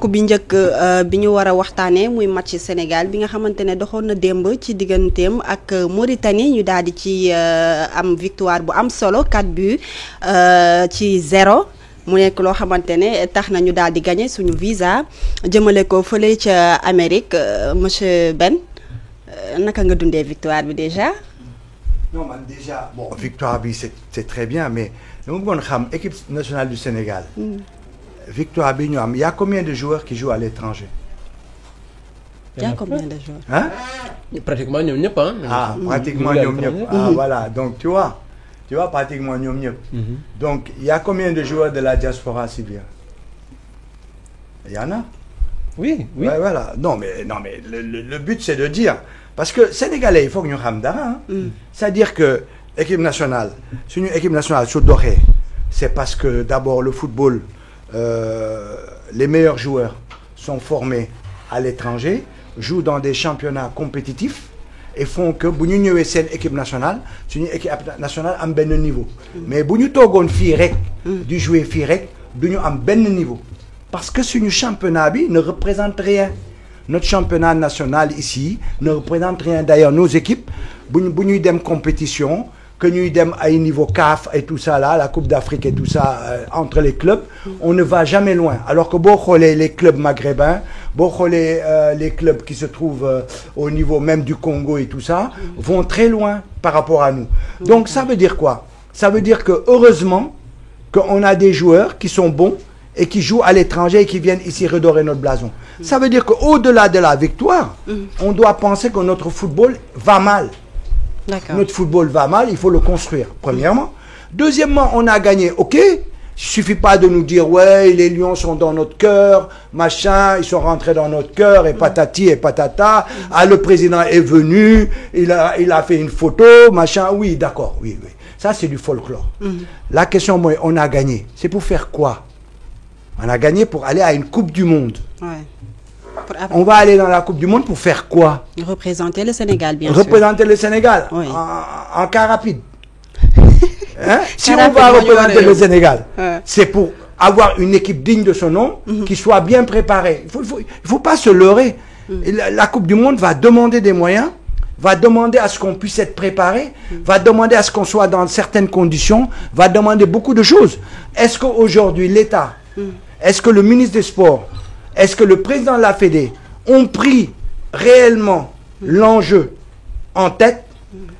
ku bi njëkk bi ñu war a waxtaanee muy match Sénégal bi nga xamante ne doxoon na démb ci digganteem ak Mauritanie ñu daal di ci am victoire bu am solo 4-0 ci 0 mu nekk loo xamante ne tax na ñu daal di gagné suñu visa jëmale ko fële ca Amérique monsieur Ben naka nga dundee victoire bi déjà. Non man déjà bon victoire bi c'est très bien mais dama bëggoon xam équipe nationale du Sénégal. Victoire bi ñu am y a combien de joueurs qui jouent à l'étranger? Y a combien de joueurs? Hein? Pratiquement ñoom ñëpp ah pratiquement ñoom ñëpp ah voilà donc tu vois pratiquement ñoom ñëpp. Donc y a combien de joueurs de la diaspora, Sylvia? Il y en a. Oui. Ouais, voilà non mais le but c'est de dire parce que sénégalais il faut que ñu xam dara c'est-à-dire que équipe nationale suñu équipe nationale su doxee c'est parce que d'abord le football les meilleurs joueurs sont formés à l'étranger, jouent dans des championnats compétitifs et font que bu ñu ñëwee seen équipe nationale suñu équipe nationale am benn niveau. Mais bu ñu toogoon fii rek. di jouer fii rek du ñu am benn niveau. Parce que suñu championnat bi ne représente rien. Notre championnat national ici ne représente rien. D'ailleurs nos équipes bu ñuy dem compétition. Que ñuy dem ay niveau CAF et tout ça là la Coupe d'Afrique et tout ça entre les clubs on ne va jamais loin alors que boo xoolee les clubs maghrébins boo xoolee les clubs qui se trouvent au niveau même du Congo et tout ça vont très loin par rapport à nous donc ça veut dire quoi? Ça veut dire que heureusement qu'on a des joueurs qui sont bons et qui jouent à l'étranger et qui viennent ici redorer notre blason. Ça veut dire qu'au-delà de la victoire on doit penser que notre football va mal. D'accord. Notre football va mal, il faut le construire, premièrement. Deuxièmement, on a gagné, ok. Il suffit pas de nous dire, ouais, les Lions sont dans notre cœur, machin, ils sont rentrés dans notre cœur, et patati et patata. Ah, le président est venu, il a fait une photo, machin. Oui, d'accord, oui. Ça, c'est du folklore. La question, moi, on a gagné. C'est pour faire quoi? On a gagné pour aller à une Coupe du Monde. Ouais. On va aller dans la Coupe du Monde pour faire quoi? Représenter le Sénégal, bien sûr. Représenter le Sénégal oui. en car rapide. Hein? Si on va représenter le Sénégal, c'est pour avoir une équipe digne de son nom, qui soit bien préparée. Il faut pas se leurrer. La Coupe du Monde va demander des moyens, va demander à ce qu'on puisse être préparé, va demander à ce qu'on soit dans certaines conditions, va demander beaucoup de choses. Est-ce qu'aujourd'hui l'État, est-ce que le ministre des Sports, est-ce que le président de la Fédé ont pris réellement l'enjeu en tête,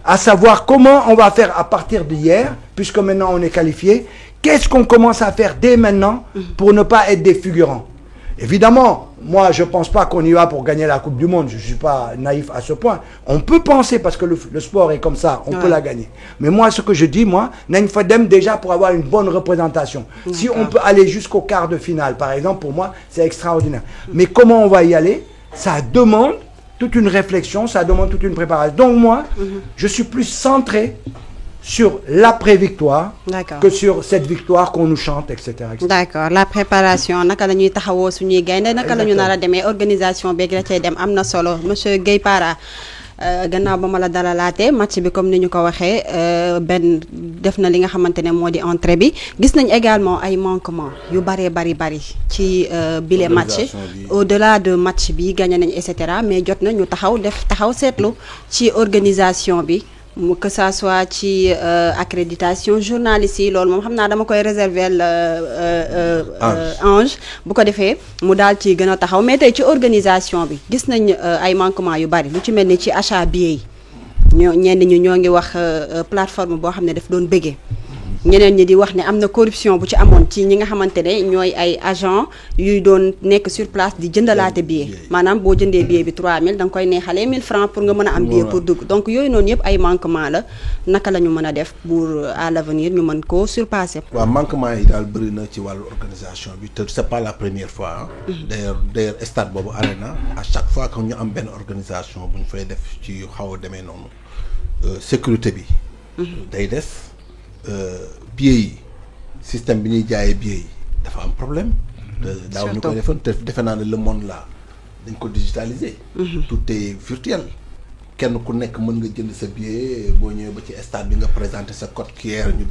à savoir comment on va faire à partir d'hier, puisque maintenant on est qualifié, qu'est-ce qu'on commence à faire dès maintenant pour ne pas être des figurants? Évidemment, moi je pense pas qu'on y va pour gagner la Coupe du Monde, je suis pas naïf à ce point. On peut penser parce que le sport est comme ça, on peut la gagner. Mais moi ce que je dis, nañ fa dem déjà pour avoir une bonne représentation. Si on peut aller jusqu'au quart de finale, par exemple, pour moi c'est extraordinaire. Mais comment on va y aller? Ça demande toute une réflexion, ça demande toute une préparation. Donc moi, je suis plus centré sur l'après-victoire que sur cette victoire qu'on nous chante, etc. D'accord la préparation naka la ñuy taxawoo suñuy gaynde naka la ñu nar a demee organisation beeg la cay dem am na solo monsieur Guèye Para gannaaw ba ma la dalalaatee match bi comme ni ñu ko waxee benn def na li nga xamante ne moo di entrée bi gis nañ également ay manquements yu bari ci bile match au-delà de match bi gagné nañ et cetera mais jot na ñu taxaw seetlu ci organisation bi que ça soit ci accréditation journaliste yi loolu moom xam naa dama koy réserver Ange bu ko defee mu daal ci gën a taxaw mais tey ci organisation bi gis nañ ay manquements yu bari lu ci mel ni ci achat billets yi ñenn ñi ñoo ngi wax plateforme boo xam ne daf doon bëggee ñeneen ñi di wax ne am na corruption bu ci amoon ci ñi nga xamante ne ñooy ay agent yuy doon nekk sur place di jëndalaate billet maanaam boo jëndee billet bi 3000 da nga koy neexalee 1000 francs pour nga mën a am billet pour dugg donc yooyu noonu yëpp ay manquement la naka la ñu mën a def pour à l'avenir ñu mën koo surpasser. waaw manquement yi daal bëri na ci wàllu organisation bi te c'est pas la première fois d'ailleurs stade boobu Arena à chaque fois que ñu am benn organisation bu ñu fay def ci xaw a demee noonu sécurité bi day des billets yi système bi ñuy jaayee billets yi dafa am problème. daaw ñu koy defoon te defe naa ne le monde là dañ ko digitaliser. tout est virtuel. kenn ku nekk mën nga jënd sa billet boo ñëwee ba ci stade bi nga présenter sa code QR ñu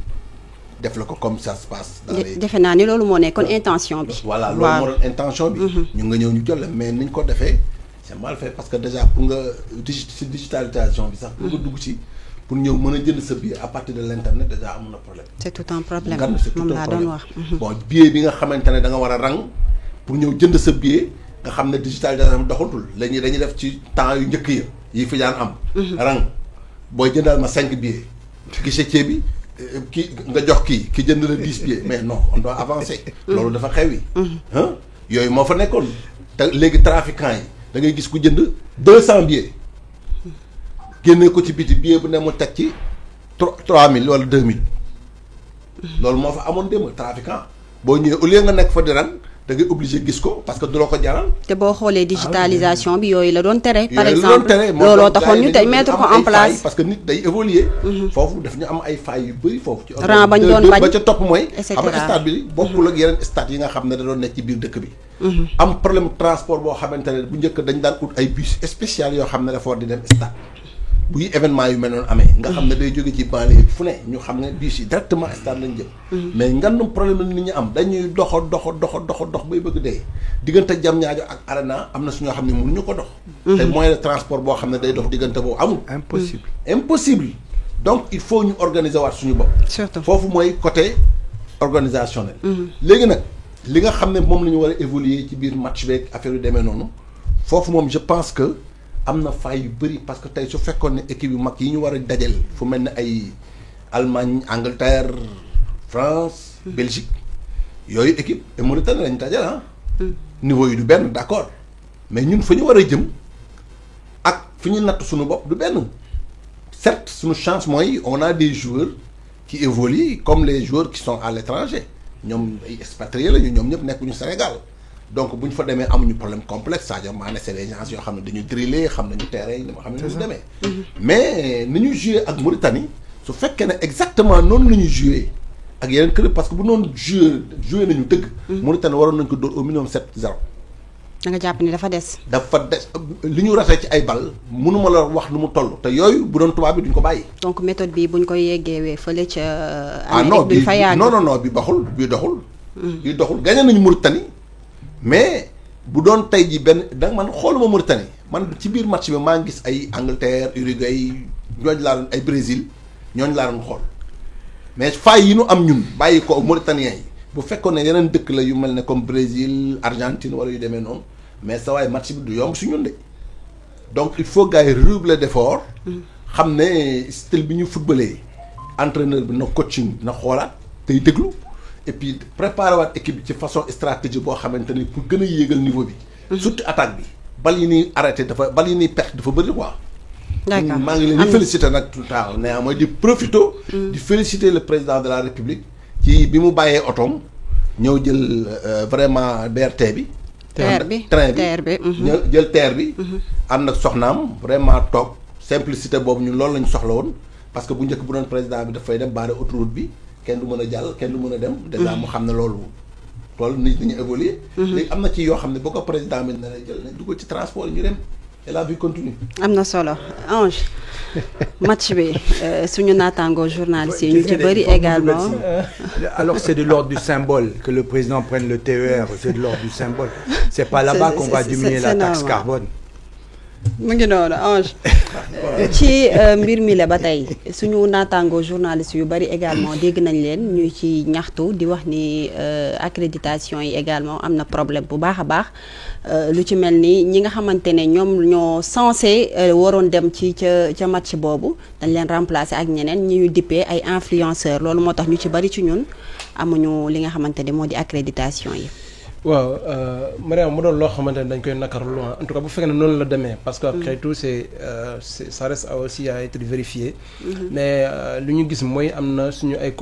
def la ko comme ça se passe. dans les defe naa ni loolu moo nekkoon intention bi. voilà loolu moo doon intention bi. ñu nga ñëw ñu jël mais niñ ko defee c'est mal fait parce que déjà pour nga si digitalisation bi sax. pour nga dugg ci pour ñëw mën a jënd sa billet à partir de l'internet déjà amoon na problème. c'est tout un problème ngan c'est tout moom un laa doon problème wax. bon billet bi nga xamante ne da nga war a rang pour ñëw jënd sa billet nga xam ne digitalisation doxatul dañuy def ci temps yu njëkk yi fi daan am. rang booy jëndal ma 5 billets. guichetier bi kii nga jox kii ki jënd la 10 billets mais non on doit avancer. loolu dafa xewi. yooyu moo fa nekkoon te léegi trafiquant yi da ngay gis ku jënd 200 billets génne ko ci biti billet bu ne mu teg ci 3000 wala 2000 loolu moo fa amoon démb trafiquant boo ñëwee au lieu nga nekk fa di rang da ngay obligé gis ko parce que du la ko jaral. te boo xoolee digitalisation bi yooyu la doon tere. par yooyu la doon exemple tere looloo taxoon ñu tey mettre ko en place. parce que nit day évoluer. foofu daf ñu am ay failles yu bëri foofu. ci rang bañ doon bañ ba ca topp mooy. et xam nga stade bi bokkul ak yeneen stade yi nga xam ne da doon nekk ci biir dëkk bi. am problème transport boo xamante ne bu njëkk dañ daan ut ay bus spécial yoo xam ne dafa war di dem stade. buy événement yu mel noonu amee. nga xam ne day jóge ci banlieue fu ne ñu xam ne bus yi directement stade lañ jëm. mais ngandum problème la nit ñi am dañuy dox bay bëgg dee. diggante Diamniadio ak Arena am na su ñoo xam ne mënuñu ko dox. te moyen de transport boo xam ne day dox diggante boobu amul. impossible donc il faut ñu organiser waat suñu bopp. surtout foofu mooy côté organisationnel. léegi nag li nga xam ne moom la ñu war a évoluer ci biir match beeg affaire yu demee noonu foofu moom je pense que. am na failles yu bëri parce que tey su fekkoon ne équipe yu mag yi ñu war a dajal fu mel ne ay Allemagne Angleterre France Belgique yooyu équipe et Mauritanie lañu dajal niveau yi du benn d'accord mais ñun fa ñu war a jëm ak fi ñu natt suñu bopp du benn certes suñu chance mooy on a des joueurs qui évoluent comme les joueurs qui sont à l'étranger ñoom ay expatriés lañu ñoom ñëpp nekkuñu Sénégal donc bu ñu fa demee amuñu problème complexe Sadio Mané c'est des gens yoo xam ne dañu driller xam nañu terrain yi dama xam ne ñu demee mais ni ñu joué ak Mauritanie su fekkee ne exactement noonu la ñu joué ak yeneen club parce que bu noonu joué nañu dëgg Mauritanie waroon nañu ko dóor au minimum 7-0 da nga jàpp ni dafa des li ñu ratee ci ay bal mënuma la wax nu mu toll te yooyu bu doon tubaab bi duñ ko bàyyi donc méthode bi buñ koy yeggeewee fële ca non duñ fa yàgg non bi baxul bii doxul gagné nañu Mauritanie mais bu doon tey ji benn da man xooluma Mauritanie man ci biir match bi maa ngi gis ay Angleterre Uruguay ñooñu laa doon ay Brésil ñooñu laa doon xool mais failles yi nu am ñun bàyyi ko Mauritaniens yi bu fekkoon ne yeneen dëkk la yu mel ne comme Brésil Argentine wala yu demee noonu mais sa waay match bi du yomb si ñun de donc il faut gars yi redoubler d'effort xam ne style bi ñu footballé entraîneur bi na coaching na xoolaat tey déglu et puis préparer waat équipe bi ci façon stratégie boo xamante ni pour gën a yéegal niveau bi. surtout attaque bi bal yi ñuy arrêté bal yi ñuy perte dafa bëri quoi. d'accord maa ngi leen di féliciter nag tout le temps nee mooy di profito. di féliciter le président de la République ci bi mu bàyyee otoom ñëw jël vraiment BRT bi. train bi ñëw jël TER bi. ànd ak soxnaam vraiment toog simplicité boobu ñun loolu lañu soxla woon parce que bu njëkk bu doon président bi dafay dem barrer autoroute bi. kenn du mën a jàll kenn du mën a dem. déjà mu xam ne loolu nit ñi évoluer. léegi am na ci yoo xam ne boo ko président bi na lay jël nañ dugg ci transport yi ñu dem et la vie continue. am na solo Ange match bi suñu naataangoo journaliste yi ñu ci bëri également. alors c'est de l'ordre du symbole que le président prenne le TER c'est de l'ordre du symbole. c'est pas là-bas qu'on va diminuer la taxe carbone. mu ngi noonu Ange ci mbir mi la ba tey suñu naataangoo journaliste yu bari également dégg nañ leen ñuy ci ñaxtu di wax ni accréditation yi également am na problème bu baax a baax lu ci mel ni ñi nga xamante ne ñoom ñoo censé waroon dem ci ca match boobu dañ leen remplacer ak ñeneen ñi ñu dippee ay influenceurs loolu moo tax ñu ci bari ci ñun amuñu li nga xamante ne moo di accréditation yi. waaw Mariam mu doon loo xamante ne dañ koy nakarlu en tout cas bu fekkee ne noonu la demee parce que après tout ça reste aussi à être vérifié mais li ñu gis mooy am na suñu ay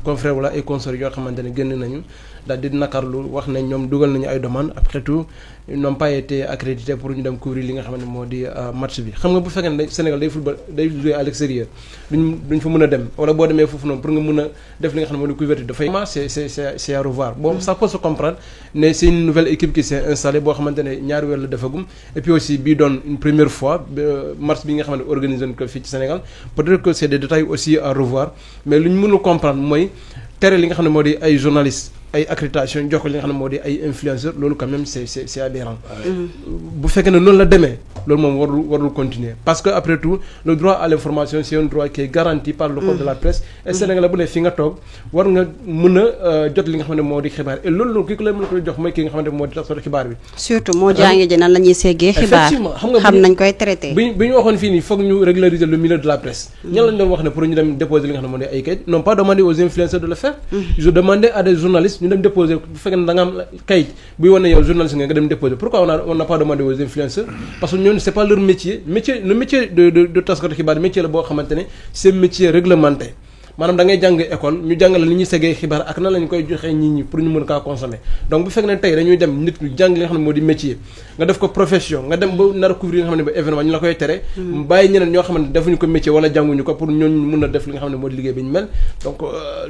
confrères wala ay consorts yoo xamante ne génn nañu daal di nakarlu wax ne ñoom dugal nañu ay demandes après tout ils n'ont pas été accrédités pour ñu dem couvrir li nga xamante ne moo di match bi xam nga bu fekkee ne Sénégal day football day jouer à l'extérieur duñ fa mën a dem wala boo demee foofu noonu pour nga mën a def li nga xam ne moo di couverture dafay c'est à revoir bon ça peut se comprendre ne c'est une nouvelle équipe qui s'est installée boo xamante ne ñaari weer la defagum et puis aussi bii doon une première fois match bi nga xamante ne organisé nañ ko fii ci Sénégal peut-être que c'est des détails aussi à revoir mais lu ñu mënul comprendre mooy tere li nga xam ne moo di ay journalistes ay accréditation jox ko li nga xam ne moo di ay influenceurs loolu quand même c'est aberrant. bu fekkee ne noonu la demee loolu moom warul continuer parce que après tout le droit à l'information c'est un droit qui est garanti par le code de la presse et Sénégal bu ne fi nga toog war nga mën a jot li nga xam ne moo di xibaar et loolu ki ko lay mën a ko jox mooy ki nga xamante ne moo di taskatu xibaar bi. surtout moo jàngi ji nan la ñuy seggee xibaar xam nañ koy traité. bi ñu waxoon fii nii foog ñu régulariser le milieu de la presse. ñan lañ doon wax ne pour ñu dem déposer li nga xam ne moo di ay kayit n'ont pas demandé aux influenceurs de le faire. je demandais à des journalistes ñu dem déposer bu fekkee ne da nga am kayit buy wane yow journaliste nga dem déposer pourquoi on n'a pas demandé aux influenceurs parce que ñooñu c'est pas leur métier le métier de taskatu xibaar métier la boo xamante ne c'est métier réglementé maanaam da ngay jàng école ñu jàngale li ñuy segee xibaar ak nan lañ koy joxee nit ñi pour ñu mën kaa consommer donc bu fekk ne tey dañuy dem nit ñu jàng li nga xam ne moo di métier nga def ko profession nga dem ba nar a couvrir li nga xam ne ba événement ñu la koy tere bàyyi ñeneen ñoo xamante ne defuñu ko métier wala jànguñu ko pour ñooñu mën a def li nga xam ne moo di liggéey bi ñu mel donc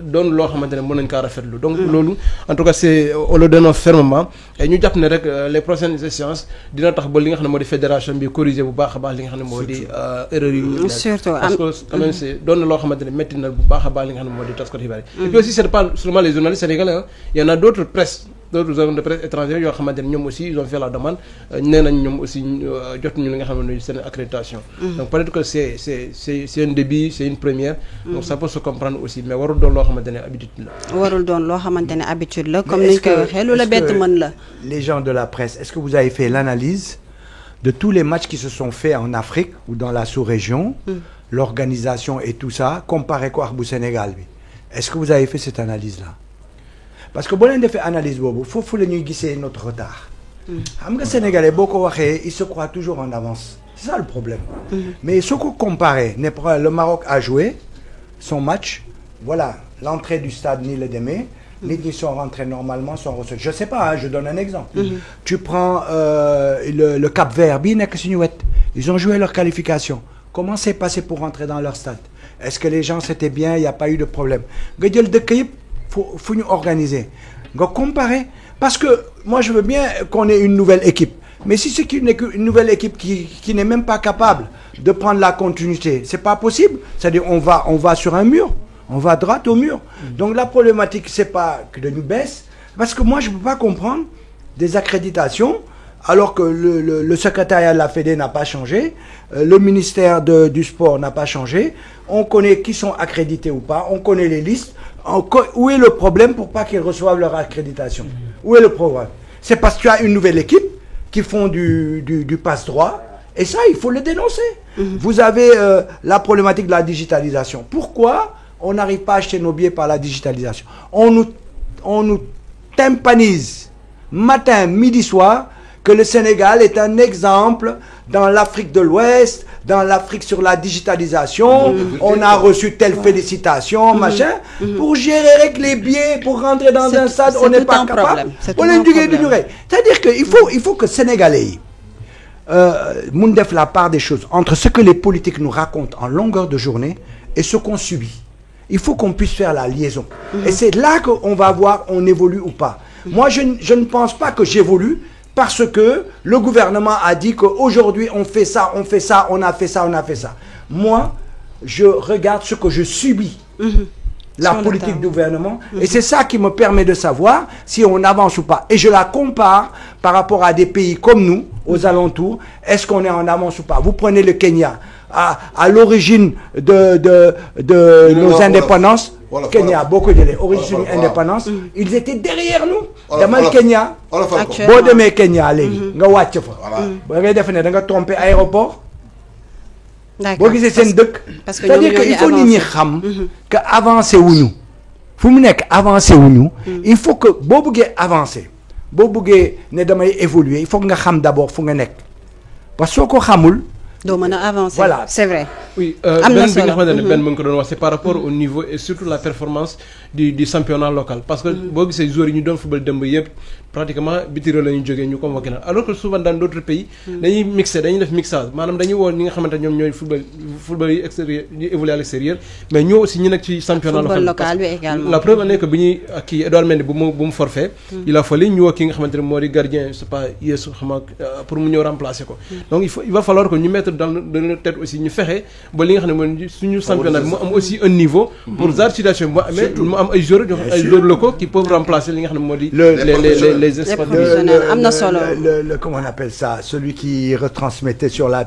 doon loo xamante ne mën nañ kaa rafetlu donc loolu en tout cas c'est on le dénonce fermement et ñu jàpp ne rek les prochaines échéances dina tax ba li nga xam ne moo di fédération bi corriger bu baax a baax li nga xam ne moo di erreur yi surtout parce que quand même c'est doon na loo xamante ne métti na bu baax a baax li nga xam ne moo di taskatu xibaar yi et puis aussi c'est pas seulement les journalistes sénégalais hein. Il y en a d'autres presse d'autres organes de presse étrangers yoo xamante ne ñoom aussi ils ont fait la demande nee nañ ñoom aussi jotuñu li nga xam ne seen accréditation donc peut-être que c'est un début c'est une première donc ça peut se comprendre aussi mais warul doon loo xamante ne habitude la warul doon loo xamante ne habitude la comme ni ñu koy waxee lu la bett mën la les gens de la presse est-ce que vous avez fait l'analyse de tous les matchs qui se sont faits en Afrique ou dans la sous-région l'organisation et tout ça comparé ko ak bu Sénégal bi est-ce que vous avez fait cette analyse-là parce que boo leen defee analyse boobu foofu la ñuy gisee notre retard xam nga sénégalais boo ko waxee il se croit toujours en avance c'est ça le problème mais soo ko comparé ne pas le Maroc a joué son match voilà l'entrée du stade nii la demee nit ñi sont rentrés normalement sont reçus je sais pas hein, je donne un exemple tu prends le Cap-Vert bii nekk suñu wet ils ont joué leur qualification comment c'est passé pour rentrer dans leur stade est-ce que les gens c'était bien il y a pas eu de problème nga jël dëkk yëpp fu ñu organiser nga comparer parce que moi je veux bien qu'on ait une nouvelle équipe mais si c'est une nouvelle équipe qui n'est même pas capable de prendre la continuité c'est pas possible c'est-à-dire on va sur un mur on va droit au mur donc la problématique c'est pas que dañu baisse parce que moi je peux pas comprendre des accréditations alors que le secrétariat de la Fédé n'a pas changé le ministère du sport n'a pas changé on connaît qui sont accrédités ou pas on connaît les listes où est le problème pour pas qu'ils reçoivent leur accréditation où est le problème c'est parce que tu as une nouvelle équipe qui font du passe-droit et ça il faut le dénoncer vous avez la problématique de la digitalisation pourquoi on n'arrive pas à acheter nos billets par la digitalisation on nous tympanise matin midi soir que le Sénégal est un exemple dans l'Afrique de l'Ouest, dans l'Afrique sur la digitalisation. On a reçu telle félicitation, machin. Pour gérer avec les billets, pour rentrer dans un stade, on n'est pas capable. C'est-à-dire qu'il faut que Sénégalais mun def la part des choses entre ce que les politiques nous racontent en longueur de journée et ce qu'on subit. Il faut qu'on puisse faire la liaison. Et c'est là qu'on va voir on évolue ou pas. Moi, je ne pense pas que j'évolue parce que le gouvernement a dit qu'aujourd'hui on fait ça, on a fait ça, on a fait ça. Moi, je regarde ce que je subis. La politique du gouvernement. Et c'est ça qui me permet de savoir si on avance ou pas. Et je la compare par rapport à des pays comme nous, aux alentours. Est-ce qu'on est en avance ou pas? Vous prenez le Kenya. À l'origine de nos indépendances, Kenya, beaucoup de l'origine indépendance, ils étaient derrière nous. Dans le Kenya, boo demee Kenya léegi nga wàcc fa. ba ngay def ne da nga tromper aéroport. boo gisee seen dëkk. c'est-à-dire que il faut nit ñi xam que avancé wuñu fu mu nekk avancé wuñu. il faut que boo bëggee avancer boo bëggee ne damay évoluer il faut que nga xam d'abord fu nga nekk parce que soo ko xamul. doo mën a avancer. Voilà, c'est vrai. Oui, am na solo c'est par rapport au niveau et surtout la performance du championnat local parce que boo gisee joueurs yi ñu doon football démb yëpp pratiquement biti réew la ñuy jógee ñu convoqué na alors que souvent dans d'autres pays dañuy def mixage maanaam dañuy woo ñi nga xamante ñoom ñooy football yi extérieur yi évoluer à l'extérieur mais ñoo aussi ñi nekk ci championnat local bi également. la preuve est que bi ñuy kii Edouard Mendy bu mu forfait il a fallu ñu woo ki nga xamante ne moo di gardien c'est pas Yesu xama pour mu ñëw remplacer ko donc il va falloir que ñu mettre dans notre tête aussi ñu fexe ba li nga xam ne mooy suñu championnat bi mu am aussi un niveau pour genre situation bi mu amee mu am ay joueurs locaux qui peuvent remplacer li nga xam ne moo di les professionnels am na solo. Comment on appelle ça, celui qui retransmettait sur la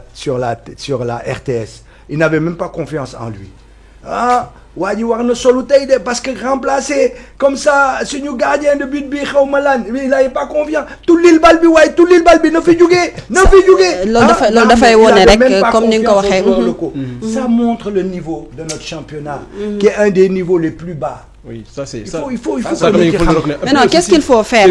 RTS, il n'avait même pas confiance en lui. Ah, waa ji war na solu tey de parce que remplacer comme ça suñu gardien de but bi xaw ma lan il n'avait pas confiance tullil bal bi waaye tullil bal bi na fi jugee. loolu dafay wone rek comme ni nga ko waxee. Ça montre le niveau de notre championnat. Qui est un des niveaux les plus bas. Oui, ça c'est ça. Il faut mais non, qu'est-ce qu'il faut faire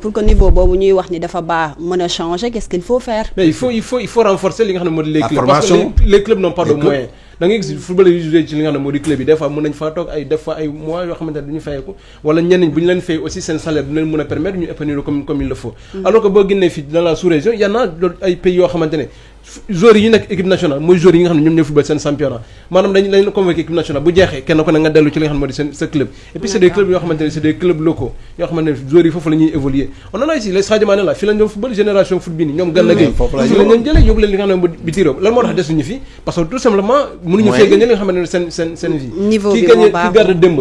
pour que niveau boobu ñuy wax ni dafa baax mën a changer, qu'est-ce qu'il faut faire? Mais il faut renforcer li nga xam ne moo di les clubs parce que les clubs n'ont pas de moyens. da ngay gis football yi joué ci li nga xam ne moo di club yi des fois mën nañ faa toog des fois ay mois yoo xamante ne duñu fayeeku wala ñenn bu ñu leen fay aussi seen salaire dina leen mën a permettre ñu épanouir comme il le faut. Alors que boo génnee fii dans la sous-région y en a ay pays yoo xamante ne joueurs yi nekk équipe nationale mooy joueurs yi nga xam ne ñoom ñoo football seen championnat maanaam dañ leen convoqué équipe nationale bu jeexee kenn ko ne nga dellu ci li nga xam ne moo di seen sa club et puis c'est des clubs yoo xamante ne c'est des clubs locaux yoo xamante ne joueurs yi foofu la ñuy évoluer on en a ici les Sadio Mané la fii lañ doon football génération foot bi nii ñoom Gana Gueye fii lañ leen jëlee yóbbu leen li nga xam ne moo biti réew lan moo tax desuñu fi parce que tout simplement mënuñu fee gagné li nga xamante ne seen vie kii gagné ki garde démb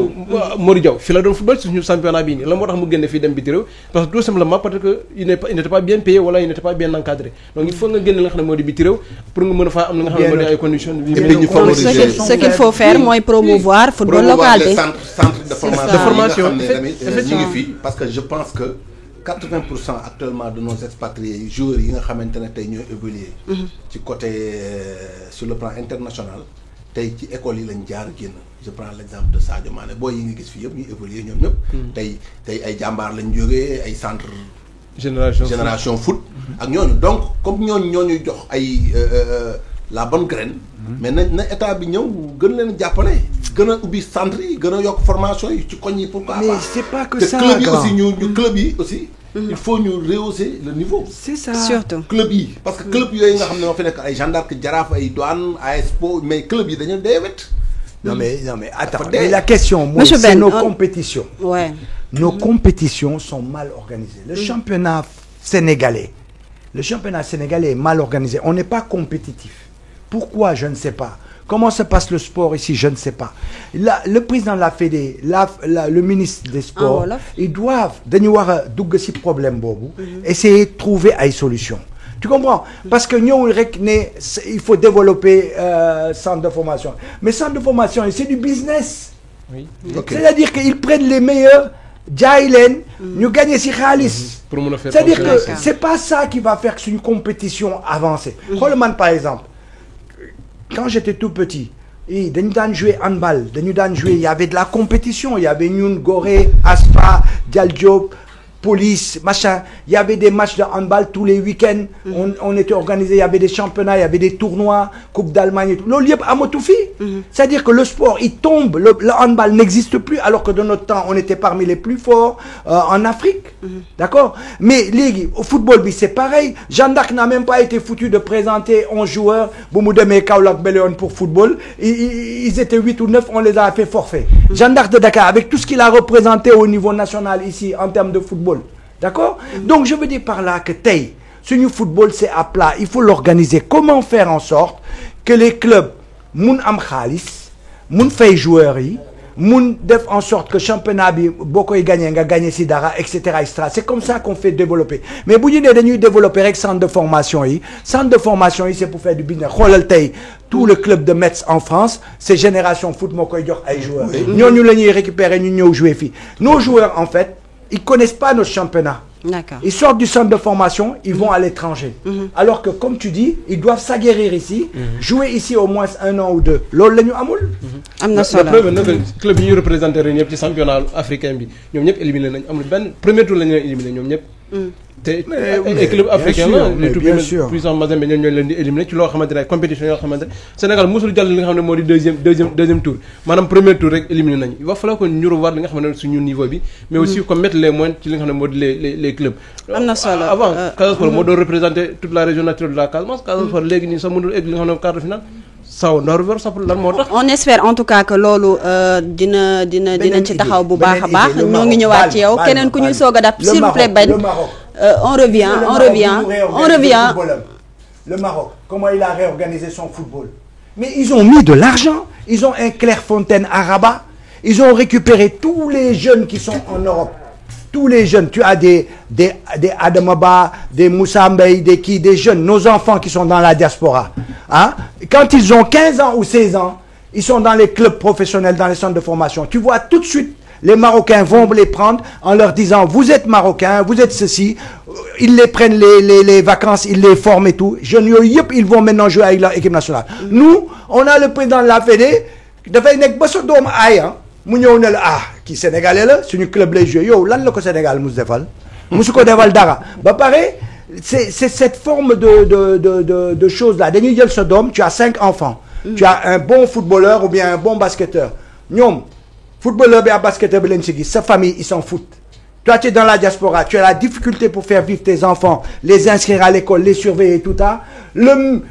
Mori Diaw fii la doon football suñu championnat bii nii lan moo tax mu génne fii dem biti réew parce que tout simplement parce que il n'était pas bien payé wala il n'était pas bien encadré donc il faut nga génne li nga xam ne moo di biti réew pour nga mën a faa am li nga xam ne moo di ay conditions de vie. Ce qu'il faut faire mooy promouvoir football local bi. centre de formation effectivement parce que je pense que 80% actuellement de nos expatriés joueurs yi nga xamante ne tey ñooy évoluer ci côté sur le plan international tey ci école yi lañ jaar génn je prends l'exemple de Sadio Mané booy yi nga gis fii yëpp ñuy évoluer ñoom ñëpp tey ay jàmbaar lañ jógee ay centre génération foot ak ñooñu donc comme ñooñu jox ay la bonne graine mais na état bi ñëw gën leen jàppale gën a ubbi centre yi gën a yokk formation yi ci koñ yi pourquoi pas mais c'est pas que ça club yi aussi ñu club yi aussi il faut ñu rehausser le niveau c'est ça surtout club yi parce que club yooyu nga xam ne moo fi nekk ay Jeanne d'Arc Jaraaf ay Douane AS Po mais club yi dañu deewet non mais attends mais la question moi c'est nos compétitions nos compétitions sont mal organisées le championnat sénégalais est mal organisé on n'est pas compétitif. Pourquoi? Je ne sais pas. Comment se passe le sport ici? Je ne sais pas. Le président de la Fédé, le ministre des Sports, ils doivent dañu war a dugg ci problème boobu. Essayer de trouver ay solutions. Tu comprends? Parce que ñëw rek ne il faut développer centre de formation. Mais centre de formation c'est du business. Oui. Okay. C'est-à-dire qu'ils prennent les meilleurs. jaay leen ñu gagner ci xaalis. C'est-à-dire que c'est pas ça qui va faire une compétition avancée. Xool man par exemple. Quand j'étais tout petit, dañu daan jouer handball, il y avait de la compétition, il y avait ñun Gorée, Aspa, Dial Diop, Police, machin. Il y avait des matchs de handball tous les week-ends. On était organisé, il y avait des championnats, il y avait des tournois, Coupe d'Allemagne et tout. Loolu yëpp amatu fi. C'est-à-dire que le sport, il tombe, le handball n'existe plus alors que de notre temps, on était parmi les plus forts en Afrique. D'accord? Mais léegi au football bi c'est pareil. Jeanne d'Arc n'a même pas été foutu de présenter 11 joueurs bu mu demee Kaolack Beleone pour football. Ils étaient 8 ou 9, on les a fait forfait. Jeanne d'Arc de Dakar avec tout ce qu'il a représenté au niveau national ici en termes de football. D'accord? Donc je veux dire par là que tey suñu football c'est à plat, il faut l'organiser. Comment faire en sorte que les clubs mun am xaalis mun fay joueurs yi mun def en sorte que championnat bi boo koy gagné nga gagné ci dara et cetera et cetera. C'est comme ça qu'on fait développer. Mais bu ñu nee dañuy développer rek centre de formation yi c'est pour faire du business. Xoolal tey tout le club de Metz en France c'est Génération Foot moo koy jox ay joueurs. ñooñu la ñuy récupérer ñu ñëw jouer fii. Nos joueurs en fait ils connaissent pas notre championnat. D'accord. Ils sortent du centre de formation, ils vont à l'étranger. Alors que comme tu dis, ils doivent s'aguerrir ici, jouer ici au moins 1 an ou 2. Loolu la ñu amul. am na solo la preuve nag club yi ñu représenté ren ñëpp ci championnat africain bi ñoom ñëpp éliminé nañ amul benn premier tour la ñu éliminé ñoom ñëpp. te club africain la les tout puissants Mazembe ñoo leen di éliminer ci loo xamante ne compétition yoo xamante ne Sénégal mosul jàll li nga xam ne moo di deuxième tour maanaam premier tour rek éliminé nañu il va falloir que ñu revoir li nga xamante ne suñu niveau bi mais aussi qu'on mette les moyens ci li nga xam ne moo di les clubs am na solo avant Casa Sport moo doon représenter toute la région naturelle de la Casamance Casa Sport léegi nii sax mënul egg li nga xam ne quart de finale on espère en tout cas que loolu dina ci taxaw bu baax a baax ñoo ngi ñëwaat ci yow keneen ku ñuy soog a dab s'il vous plaît Ben on revient. Le Maroc, comment il a réorganisé son football? Mais ils ont mis de l'argent, ils ont un Clairefontaine à Rabat, ils ont récupéré tous les jeunes qui sont en Europe. Tous les jeunes, tu as des Adamaba, des Moussa Mbaye, des jeunes, nos enfants qui sont dans la diaspora. Hein? Quand ils ont 15 ans ou 16 ans, ils sont dans les clubs professionnels, dans les centres de formation. Tu vois tout de suite, les Marocains vont les prendre en leur disant, vous êtes Marocains, vous êtes ceci. Ils les prennent les vacances, ils les forment et tout. Jeunes, ils vont maintenant jouer avec leur équipe nationale. Nous, on a le président de la Fédé, mu ñëw ne la kii sénégalais la suñu club lay joué yow lan la ko Sénégal mus defal musu ko defal dara ba pare c'est cette forme de choses là dañuy jël sa doom tu as 5 enfants tu as un bon footballeur ou bien un bon basketteur ñoom footballeur bi ak basketteur bi lañ si gis sa famille ils s'en foutent. Toi, tu es dans la diaspora, tu as la difficulté pour faire vivre tes enfants, les inscrire à l'école, les surveiller et tout ça. Le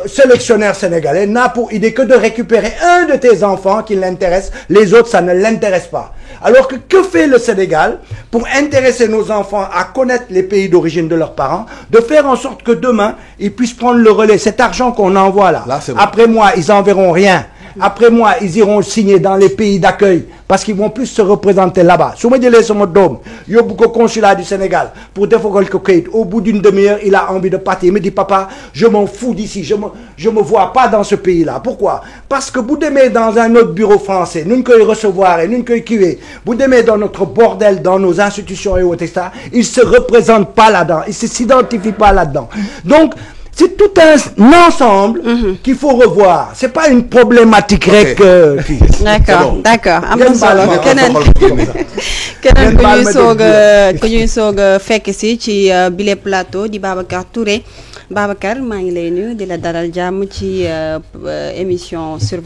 sélectionneur sénégalais n'a pour idée que de récupérer un de tes enfants qui l'intéresse, les autres, ça ne l'intéresse pas. Alors que fait le Sénégal pour intéresser nos enfants à connaître les pays d'origine de leurs parents, de faire en sorte que demain, ils puissent prendre le relais. Cet argent qu'on envoie là après moi, ils n'enverront rien. Après moi, ils iront signer dans les pays d'accueil parce qu'ils vont plus se représenter là-bas. Si je dis mon dôme, il y a beaucoup de consulat du Sénégal pour défendre le Kate. Au bout d'une demi-heure, il a envie de partir. Il me dit, papa, je m'en fous d'ici. Je me vois pas dans ce pays-là. Pourquoi? Parce que vous demeurez dans un autre bureau français. Nous ne pouvons recevoir et nous ne pouvons cuire. Vous demeurez dans notre bordel, dans nos institutions et autres, etc. Ils ne se représentent pas là-dedans. Ils ne s'identifient pas là-dedans. Donc, c'est tout un ensemble qu'il faut revoir. C'est pas une problématique rek. D'accord. Am na solo keneen ku ñuy soog a fekk si ci bile plateau di Babacar Touré Babacar maa ngi lay nuyu di la dalal jàmm ci émission sur